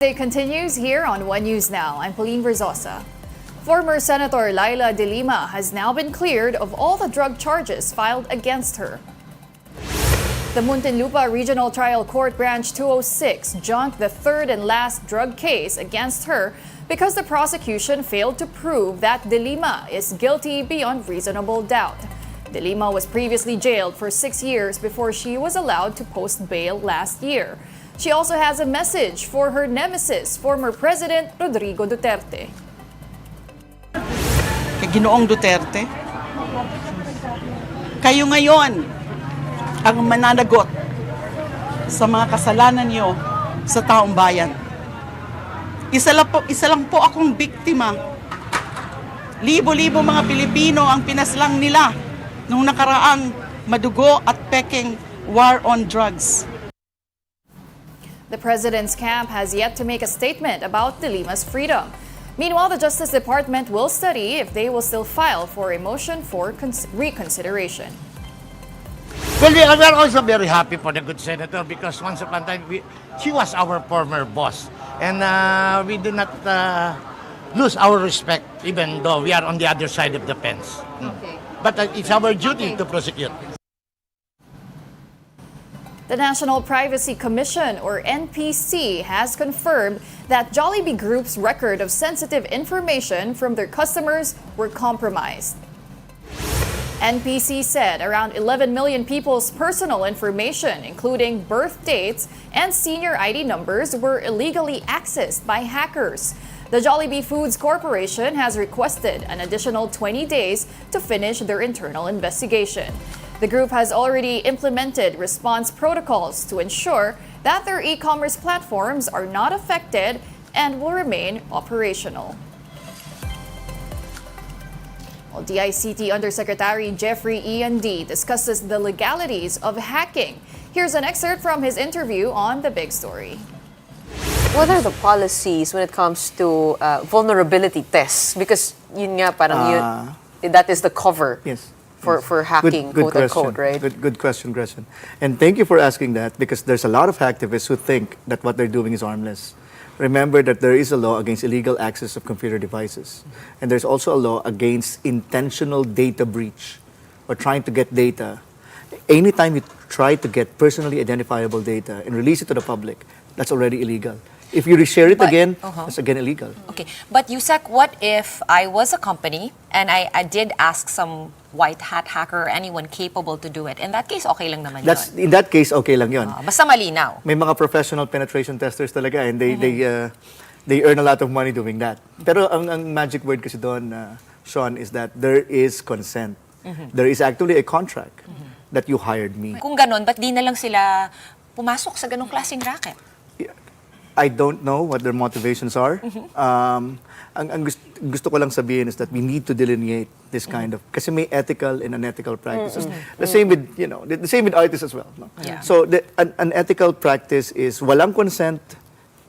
It continues here on One News Now. I'm Pauline Verzosa. Former Senator Laila De Lima has now been cleared of all the drug charges filed against her. The Muntinlupa Regional Trial Court Branch 206 junked the third and last drug case against her because the prosecution failed to prove that De Lima is guilty beyond reasonable doubt. De Lima was previously jailed for 6 years before she was allowed to post bail last year. She also has a message for her nemesis, former President Rodrigo Duterte. Kay Ginoong Duterte, kayo ngayon ang mananagot sa mga kasalanan niyo sa taong bayan. Isa lang po akong biktima. Libo-libo mga Pilipino ang pinaslang nila nung nakaraang madugo at peking war on drugs. The president's camp has yet to make a statement about De Lima's freedom. Meanwhile, the Justice Department will study if they will still file for a motion for reconsideration. Well, we are also very happy for the good senator because once upon a time, she was our former boss. And we do not lose our respect even though we are on the other side of the fence. Okay. But it's our duty to prosecute. The National Privacy Commission, or NPC, has confirmed that Jollibee Group's record of sensitive information from their customers were compromised. NPC said around 11 million people's personal information, including birth dates and senior ID numbers, were illegally accessed by hackers. The Jollibee Foods Corporation has requested an additional 20 days to finish their internal investigation. The group has already implemented response protocols to ensure that their e-commerce platforms are not affected and will remain operational. Well, DICT Undersecretary Jeffrey E&D discusses the legalities of hacking. Here's an excerpt from his interview on The Big Story. What are the policies when it comes to vulnerability tests? Because yun nga, parang that is the cover. Yes. For hacking, good quote unquote, right? Good question, Gretchen. And thank you for asking that because there's a lot of hacktivists who think that what they're doing is harmless. Remember that there is a law against illegal access of computer devices. And there's also a law against intentional data breach or trying to get data. Anytime you try to get personally identifiable data and release it to the public, that's already illegal. If you reshare it again, it's again illegal. Okay, but Yusek, what if I was a company and I did ask some white hat hacker or anyone capable to do it? In that case, okay lang naman yun. In that case, okay lang yun. Basta malinaw. May mga professional penetration testers talaga and they earn a lot of money doing that. Pero ang magic word kasi doon, Sean, is that there is consent. There is actually a contract that you hired me. Kung ganon, ba't di na lang sila pumasok sa ganong klaseng racket? I don't know what their motivations are. Ang gusto ko lang sabihin is that we need to delineate this kind of, kasi may ethical and unethical practices. The same with, the same with artists as well. No? Yeah. So an ethical practice is walang consent,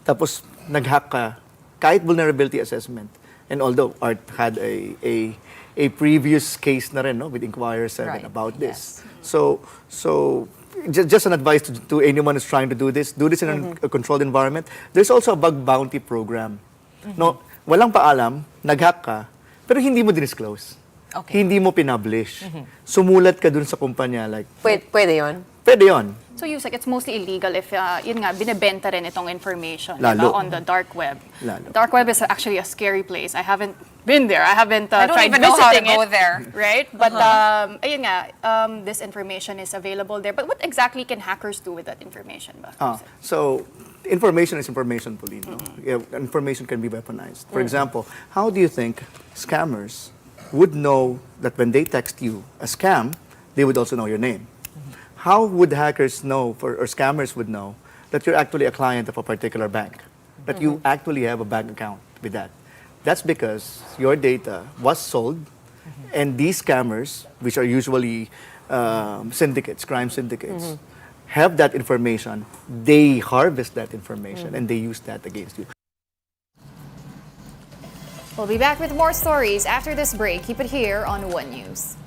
tapos nag-hack ka, kahit vulnerability assessment. And although Art had a previous case na rin, no, with Inquirer 7 about this. So just an advice to anyone who's trying to do this in a controlled environment. There's also a bug bounty program. No, walang paalam, nag-hack ka, pero hindi mo disclose. Okay. Hindi mo pinublish. Sumulat ka dun sa kumpanya like, Pwede yun? pwede yun. So, Yusek, it's mostly illegal if, yun nga, binebenta rin itong information Lalo. on the dark web. Lalo. Dark web is actually a scary place. I haven't been there. I haven't I don't tried even know how to visiting go it, there. right? But, ayun nga, this information is available there. But what exactly can hackers do with that information ba? So, information is information, Pauline. No? Yeah, information can be weaponized. For example, how do you think scammers would know that when they text you a scam, they would also know your name? How would hackers know, or scammers would know, that you're actually a client of a particular bank? That you actually have a bank account with that? That's because your data was sold, and these scammers, which are usually syndicates, crime syndicates, have that information, they harvest that information, and they use that against you. We'll be back with more stories after this break. Keep it here on One News.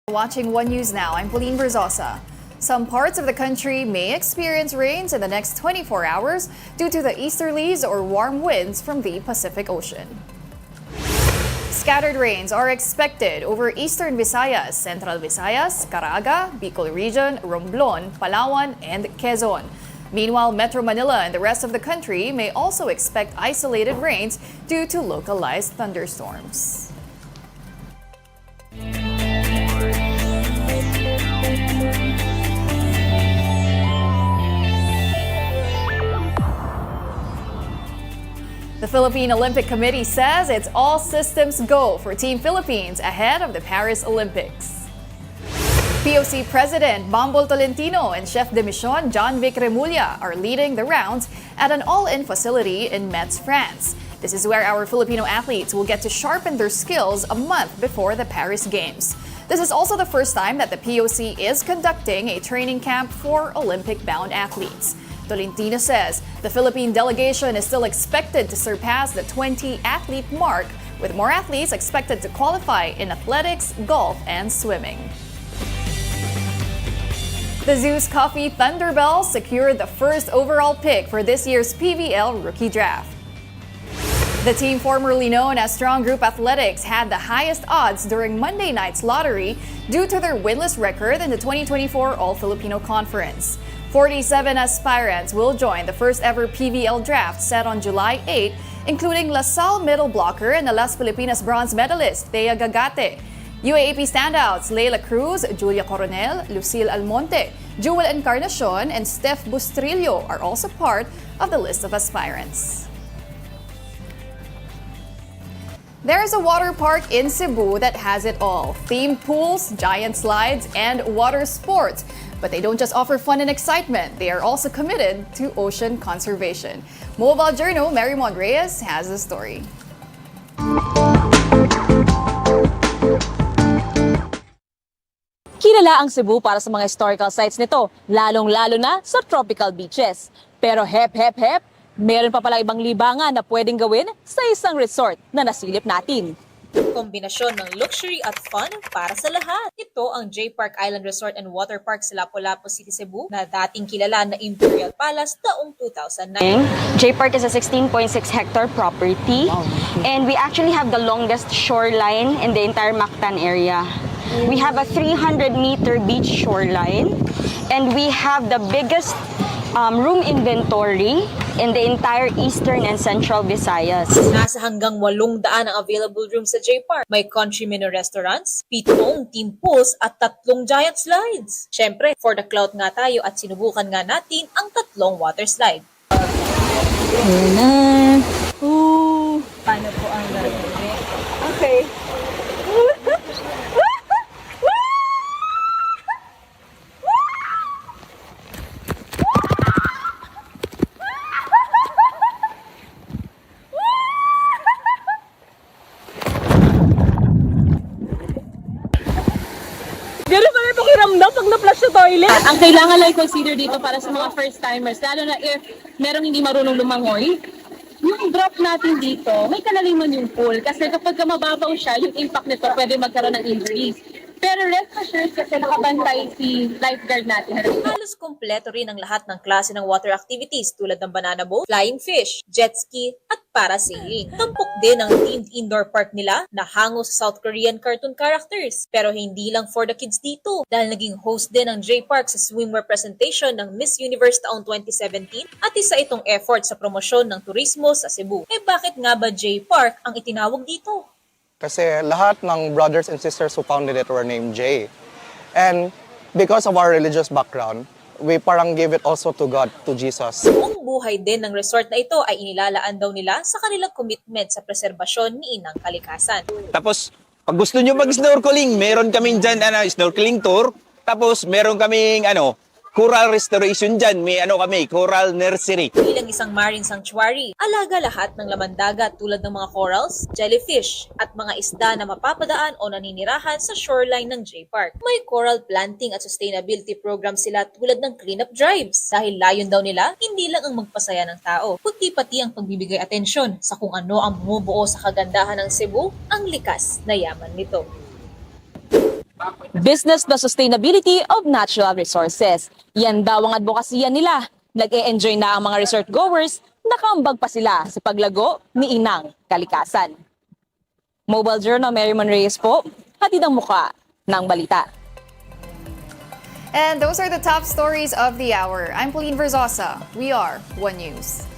Watching One News Now, I'm Pauline Verzosa. Some parts of the country may experience rains in the next 24 hours due to the easterlies or warm winds from the Pacific Ocean. Scattered rains are expected over eastern Visayas, Central Visayas, Caraga, Bicol Region, Romblon, Palawan, and Quezon. Meanwhile, Metro Manila and the rest of the country may also expect isolated rains due to localized thunderstorms. The Philippine Olympic Committee says it's all systems go for Team Philippines ahead of the Paris Olympics. POC President Bambol Tolentino and Chef de Mission John Vic Remulla are leading the rounds at an all-in facility in Metz, France. This is where our Filipino athletes will get to sharpen their skills a month before the Paris Games. This is also the first time that the POC is conducting a training camp for Olympic-bound athletes. Tolentino says the Philippine delegation is still expected to surpass the 20-athlete mark, with more athletes expected to qualify in athletics, golf, and swimming. The Zeus Coffee Thunderbells secured the first overall pick for this year's PVL Rookie Draft. The team formerly known as Strong Group Athletics had the highest odds during Monday night's lottery due to their winless record in the 2024 All-Filipino Conference. 47 aspirants will join the first ever PVL draft set on July 8, including La Salle middle blocker and the Las Filipinas bronze medalist Thea Gagate. UAAP standouts Leila Cruz, Julia Coronel, Lucille Almonte, Jewel Encarnacion, and Steph Bustrillo are also part of the list of aspirants. There's a water park in Cebu that has it all: themed pools, giant slides, and water sports. But they don't just offer fun and excitement, they are also committed to ocean conservation. Mobile Journal Marymont Reyes has the story. Kilala ang Cebu para sa mga historical sites nito, lalong-lalo na sa tropical beaches. Pero hep, meron pa pala ibang libangan na pwedeng gawin sa isang resort na nasilip natin. Kombinasyon ng luxury at fun para sa lahat. Ito ang J Park Island Resort and Water Park sa Lapu-Lapu City, Cebu na dating kilala na Imperial Palace taong 2009. J Park is a 16.6 hectare property, and we actually have the longest shoreline in the entire Mactan area. We have a 300-meter beach shoreline, and we have the biggest room inventory in the entire eastern and central Visayas. Nasa hanggang 800 ang available rooms sa J Park. May country menu restaurants, 7 team pools at 3 giant slides. Siyempre, for the clout nga tayo at sinubukan nga natin ang 3 water slide. Paano po ang gagawin? Okay. Ganun pala yung pakiramdam pag na-flush sa toilet. Ang kailangan lang i-consider dito para sa mga first-timers, lalo na if merong hindi marunong lumangoy, yung drop natin dito, may kalaliman yung pool. Kasi kapag mababaw siya, yung impact nito pwede magkaroon ng injuries. Pero rest assured kasi nakabantay si lifeguard natin. Halos kompleto rin ang lahat ng klase ng water activities tulad ng banana boat, flying fish, jet ski, at parasailing. Tampok din ang themed indoor park nila na hango sa South Korean cartoon characters. Pero hindi lang for the kids dito dahil naging host din ang J Park sa swimwear presentation ng Miss Universe taong 2017 at isa itong effort sa promosyon ng turismo sa Cebu. Eh bakit nga ba J Park ang itinawag dito? Kasi lahat ng brothers and sisters who founded it were named J. And because of our religious background, we parang give it also to God, to Jesus. Buong buhay din ng resort na ito ay inilalaan daw nila sa kanilang commitment sa preserbasyon ni inang kalikasan. Tapos, pag gusto nyo mag-snorkeling, meron kaming dyan snorkeling tour. Tapos, meron kaming coral restoration dyan. May coral nursery. Bilang isang marine sanctuary, alaga lahat ng laman dagat tulad ng mga corals, jellyfish, at mga isda na mapapadaan o naninirahan sa shoreline ng J Park. May coral planting at sustainability program sila tulad ng cleanup drives. Dahil layon daw nila, hindi lang ang magpasaya ng tao, kundi pati ang pagbibigay atensyon sa kung ano ang bumubuo sa kagandahan ng Cebu, ang likas na yaman nito. Business the sustainability of natural resources. Yan daw ang advokasya nila. Nag-e-enjoy na ang mga resort goers, nakambag pa sila sa paglago ni Inang Kalikasan. Mobile Journal, Merriman Reyes po, hatid ang muka ng balita. And those are the top stories of the hour. I'm Pauline Verzosa. We are One News.